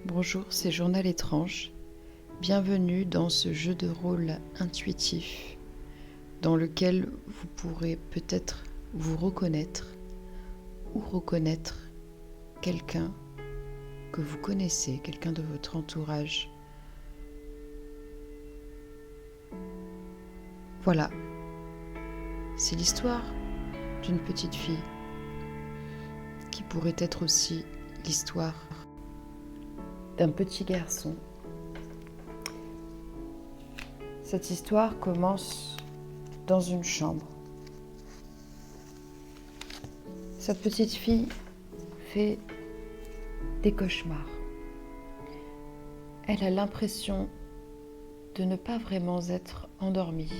Bonjour, c'est Journal étrange. Bienvenue dans ce jeu de rôle intuitif dans lequel vous pourrez peut-être vous reconnaître ou reconnaître quelqu'un que vous connaissez, quelqu'un de votre entourage. Voilà, c'est l'histoire d'une petite fille qui pourrait être aussi l'histoire d'un petit garçon. Cette histoire commence dans une chambre. Cette petite fille fait des cauchemars. Elle a l'impression de ne pas vraiment être endormie.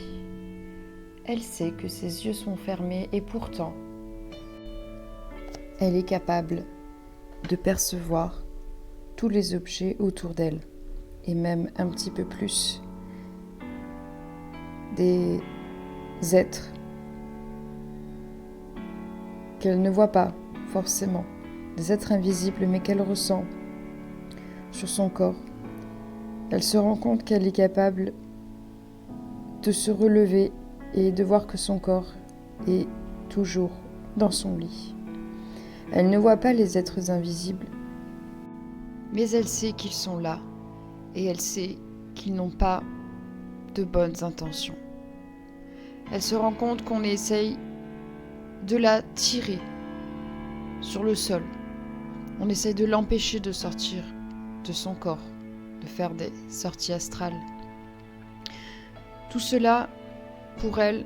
Elle sait que ses yeux sont fermés et pourtant, elle est capable de percevoir tous les objets autour d'elle et même un petit peu plus des êtres qu'elle ne voit pas forcément, des êtres invisibles mais qu'elle ressent sur son corps. Elle se rend compte qu'elle est capable de se relever et de voir que son corps est toujours dans son lit. Elle ne voit pas les êtres invisibles, mais elle sait qu'ils sont là et elle sait qu'ils n'ont pas de bonnes intentions. Elle se rend compte qu'on essaye de la tirer sur le sol. On essaye de l'empêcher de sortir de son corps, de faire des sorties astrales. Tout cela, pour elle,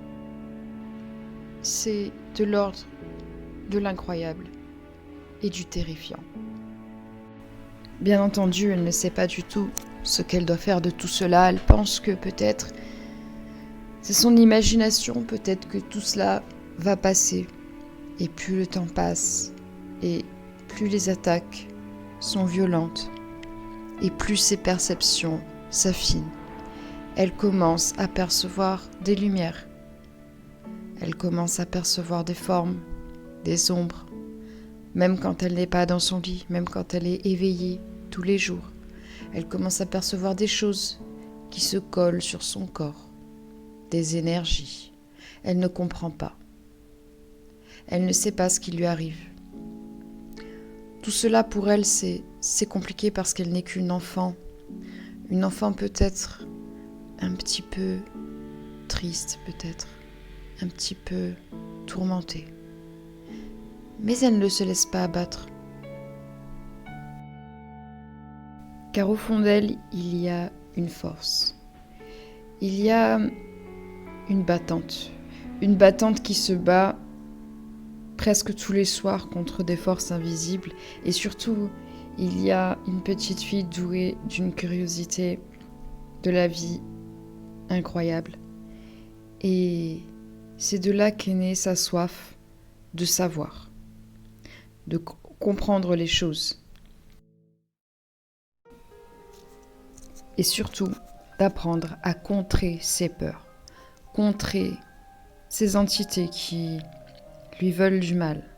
c'est de l'ordre de l'incroyable et du terrifiant. Bien entendu, elle ne sait pas du tout ce qu'elle doit faire de tout cela. Elle pense que peut-être c'est son imagination, peut-être que tout cela va passer. Et plus le temps passe, et plus les attaques sont violentes, et plus ses perceptions s'affinent. Elle commence à percevoir des lumières. Elle commence à percevoir des formes, des ombres, même quand elle n'est pas dans son lit, même quand elle est éveillée tous les jours. Elle commence à percevoir des choses qui se collent sur son corps, des énergies. Elle ne comprend pas. Elle ne sait pas ce qui lui arrive. Tout cela pour elle, c'est compliqué parce qu'elle n'est qu'une enfant. Une enfant peut-être un petit peu triste, peut-être un petit peu tourmentée. Mais elle ne se laisse pas abattre. Car au fond d'elle, il y a une force. Il y a une battante qui se bat presque tous les soirs contre des forces invisibles. Et surtout, il y a une petite fille douée d'une curiosité de la vie incroyable. Et c'est de là qu'est née sa soif de savoir, de comprendre les choses. Et surtout, d'apprendre à contrer ses peurs, contrer ces entités qui lui veulent du mal.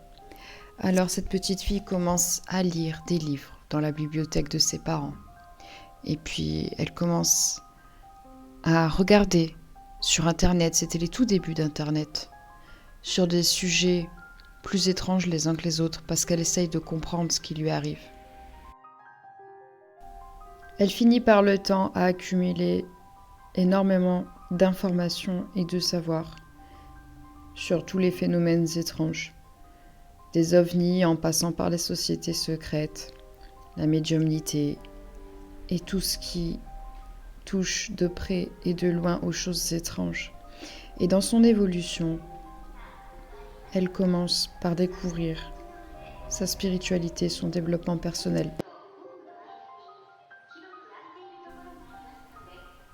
Alors cette petite fille commence à lire des livres dans la bibliothèque de ses parents. Et puis elle commence à regarder sur Internet, c'était les tout débuts d'Internet, sur des sujets plus étranges les uns que les autres, parce qu'elle essaye de comprendre ce qui lui arrive. Elle finit par le temps à accumuler énormément d'informations et de savoir sur tous les phénomènes étranges, des ovnis en passant par les sociétés secrètes, la médiumnité et tout ce qui touche de près et de loin aux choses étranges. Et dans son évolution, elle commence par découvrir sa spiritualité, son développement personnel.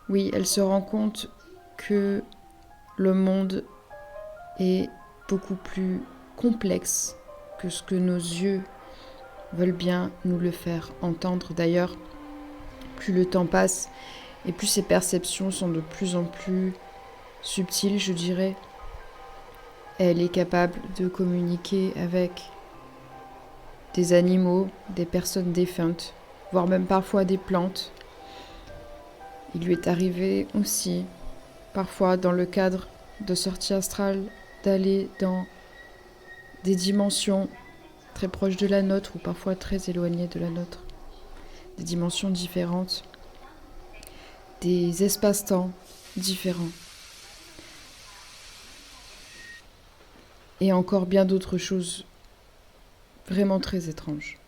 Oui, elle se rend compte que le monde est beaucoup plus complexe que ce que nos yeux veulent bien nous le faire entendre. D'ailleurs, plus le temps passe et plus ses perceptions sont de plus en plus subtiles, je dirais. Elle est capable de communiquer avec des animaux, des personnes défuntes, voire même parfois des plantes. Il lui est arrivé aussi, parfois dans le cadre de sorties astrales, d'aller dans des dimensions très proches de la nôtre ou parfois très éloignées de la nôtre, des dimensions différentes, des espaces-temps différents. Et encore bien d'autres choses vraiment très étranges.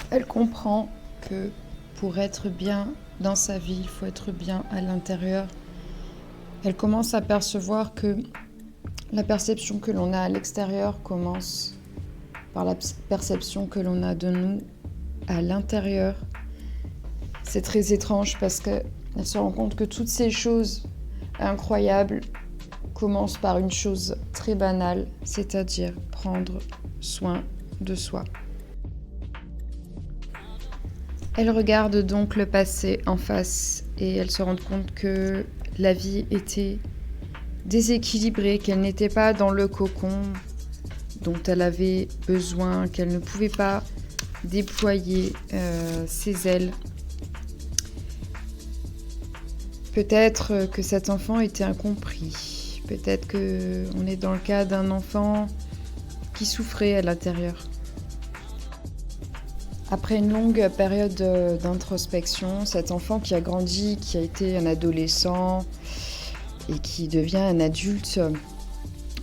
Elle comprend que pour être bien dans sa vie, il faut être bien à l'intérieur. Elle commence à percevoir que la perception que l'on a à l'extérieur commence par la perception que l'on a de nous à l'intérieur. C'est très étrange parce qu'elle se rend compte que toutes ces choses incroyables commencent par une chose très banale, c'est-à-dire prendre soin de soi. Elle regarde donc le passé en face et elle se rend compte que la vie était déséquilibrée, qu'elle n'était pas dans le cocon dont elle avait besoin, qu'elle ne pouvait pas déployer ses ailes. Peut-être que cet enfant était incompris. Peut-être qu'on est dans le cas d'un enfant qui souffrait à l'intérieur. Après une longue période d'introspection, cet enfant qui a grandi, qui a été un adolescent et qui devient un adulte,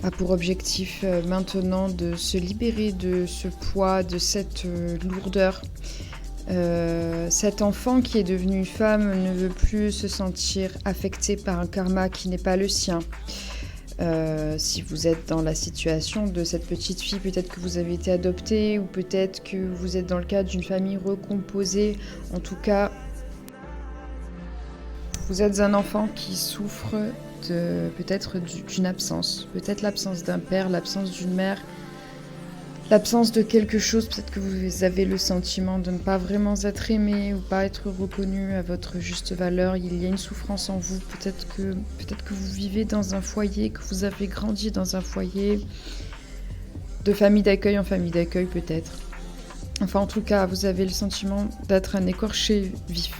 a pour objectif maintenant de se libérer de ce poids, de cette lourdeur. Cet enfant qui est devenu femme ne veut plus se sentir affecté par un karma qui n'est pas le sien. Si vous êtes dans la situation de cette petite fille, peut-être que vous avez été adoptée ou peut-être que vous êtes dans le cadre d'une famille recomposée. En tout cas, vous êtes un enfant qui souffre peut-être d'une absence. Peut-être l'absence d'un père, l'absence d'une mère, l'absence de quelque chose. Peut-être que vous avez le sentiment de ne pas vraiment être aimé ou pas être reconnu à votre juste valeur. Il y a une souffrance en vous. Peut-être que vous vivez dans un foyer, que vous avez grandi dans un foyer de famille d'accueil en famille d'accueil peut-être. Enfin en tout cas, vous avez le sentiment d'être un écorché vif.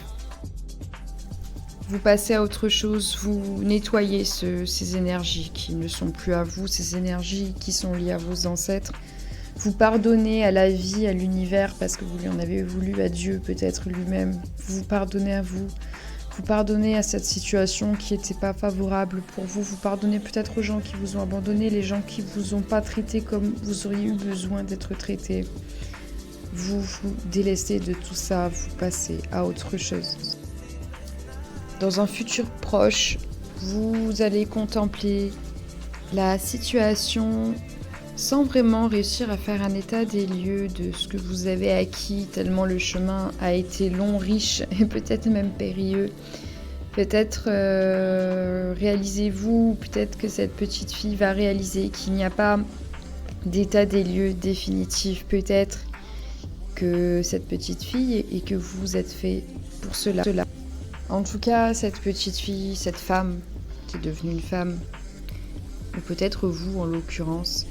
Vous passez à autre chose, vous nettoyez ces énergies qui ne sont plus à vous, ces énergies qui sont liées à vos ancêtres. Vous pardonnez à la vie, à l'univers, parce que vous lui en avez voulu, à Dieu peut-être lui-même. Vous vous pardonnez à vous. Vous pardonnez à cette situation qui n'était pas favorable pour vous. Vous pardonnez peut-être aux gens qui vous ont abandonné, les gens qui ne vous ont pas traité comme vous auriez eu besoin d'être traité. Vous vous délaissez de tout ça, vous passez à autre chose. Dans un futur proche, vous allez contempler la situation sans vraiment réussir à faire un état des lieux de ce que vous avez acquis, tellement le chemin a été long, riche et peut-être même périlleux. Peut-être réalisez-vous, peut-être que cette petite fille va réaliser qu'il n'y a pas d'état des lieux définitif. Peut-être que cette petite fille et que vous êtes fait pour cela. En tout cas, cette petite fille, cette femme qui est devenue une femme, ou peut-être vous en l'occurrence,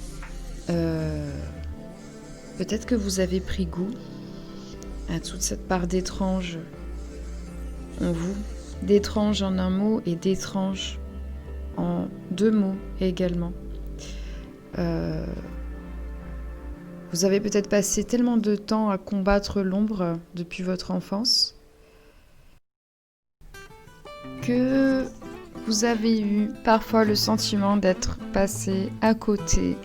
peut-être que vous avez pris goût à toute cette part d'étrange en vous, d'étrange en un mot et d'étrange en deux mots également. Vous avez peut-être passé tellement de temps à combattre l'ombre depuis votre enfance que vous avez eu parfois le sentiment d'être passé à côté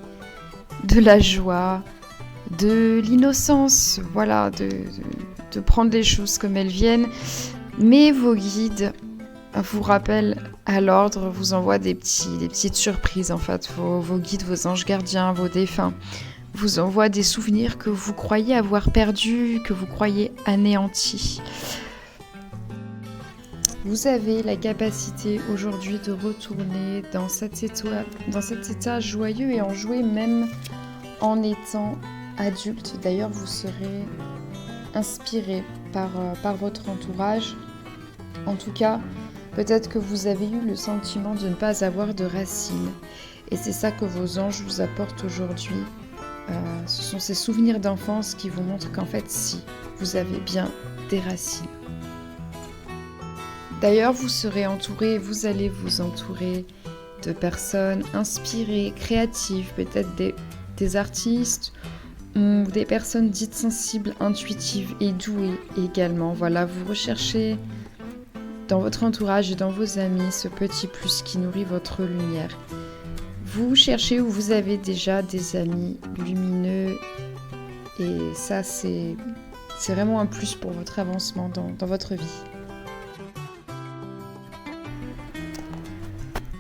de la joie, de l'innocence, voilà, de prendre les choses comme elles viennent. Mais vos guides vous rappellent à l'ordre, vous envoient des petites surprises en fait. Vos guides, vos anges gardiens, vos défunts vous envoient des souvenirs que vous croyez avoir perdus, que vous croyez anéantis. Vous avez la capacité aujourd'hui de retourner dans cet état joyeux et en jouer même en étant adulte. D'ailleurs, vous serez inspiré par votre entourage. En tout cas, peut-être que vous avez eu le sentiment de ne pas avoir de racines. Et c'est ça que vos anges vous apportent aujourd'hui. Ce sont ces souvenirs d'enfance qui vous montrent qu'en fait, si, vous avez bien des racines. D'ailleurs, vous allez vous entourer de personnes inspirées, créatives, peut-être des artistes ou des personnes dites sensibles, intuitives et douées également. Voilà, vous recherchez dans votre entourage et dans vos amis ce petit plus qui nourrit votre lumière. Vous cherchez où vous avez déjà des amis lumineux et ça, c'est vraiment un plus pour votre avancement dans votre vie.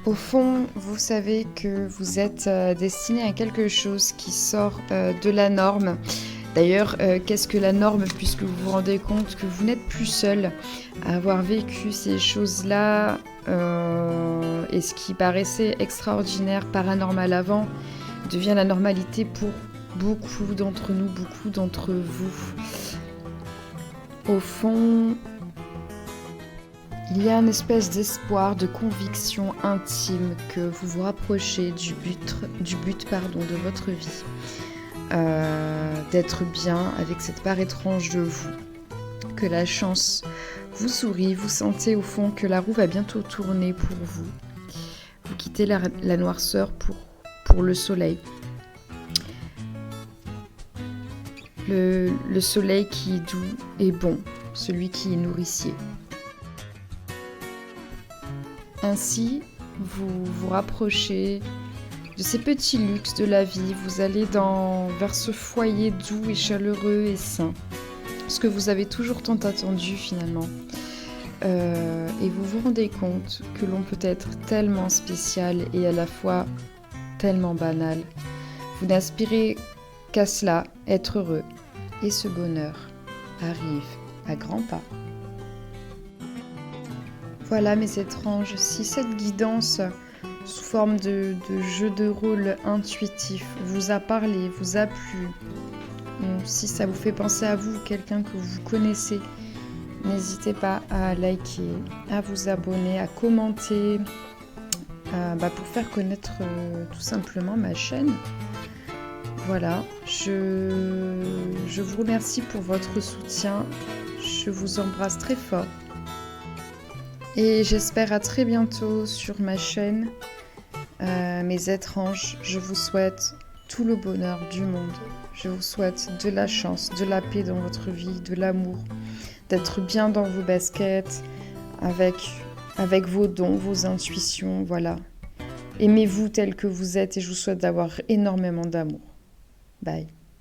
Au fond, vous savez que vous êtes destiné à quelque chose qui sort de la norme. D'ailleurs, qu'est-ce que la norme, puisque vous vous rendez compte que vous n'êtes plus seul à avoir vécu ces choses-là et ce qui paraissait extraordinaire, paranormal avant, devient la normalité pour beaucoup d'entre nous, beaucoup d'entre vous. Au fond, il y a une espèce d'espoir, de conviction intime que vous vous rapprochez du but de votre vie. D'être bien avec cette part étrange de vous. Que la chance vous sourit, vous sentez au fond que la roue va bientôt tourner pour vous. Vous quittez la noirceur pour le soleil. Le soleil qui est doux et bon, celui qui est nourricier. Ainsi, vous vous rapprochez de ces petits luxes de la vie. Vous allez vers ce foyer doux et chaleureux et sain. Ce que vous avez toujours tant attendu finalement. Et vous vous rendez compte que l'on peut être tellement spécial et à la fois tellement banal. Vous n'aspirez qu'à cela, être heureux. Et ce bonheur arrive à grands pas. Voilà mes étranges, si cette guidance sous forme de jeu de rôle intuitif vous a parlé, vous a plu, si ça vous fait penser à vous, quelqu'un que vous connaissez, n'hésitez pas à liker, à vous abonner, à commenter, pour faire connaître tout simplement ma chaîne. Voilà, je vous remercie pour votre soutien, je vous embrasse très fort. Et j'espère à très bientôt sur ma chaîne. Mes étranges, je vous souhaite tout le bonheur du monde. Je vous souhaite de la chance, de la paix dans votre vie, de l'amour, d'être bien dans vos baskets, avec vos dons, vos intuitions, voilà. Aimez-vous tel que vous êtes et je vous souhaite d'avoir énormément d'amour. Bye.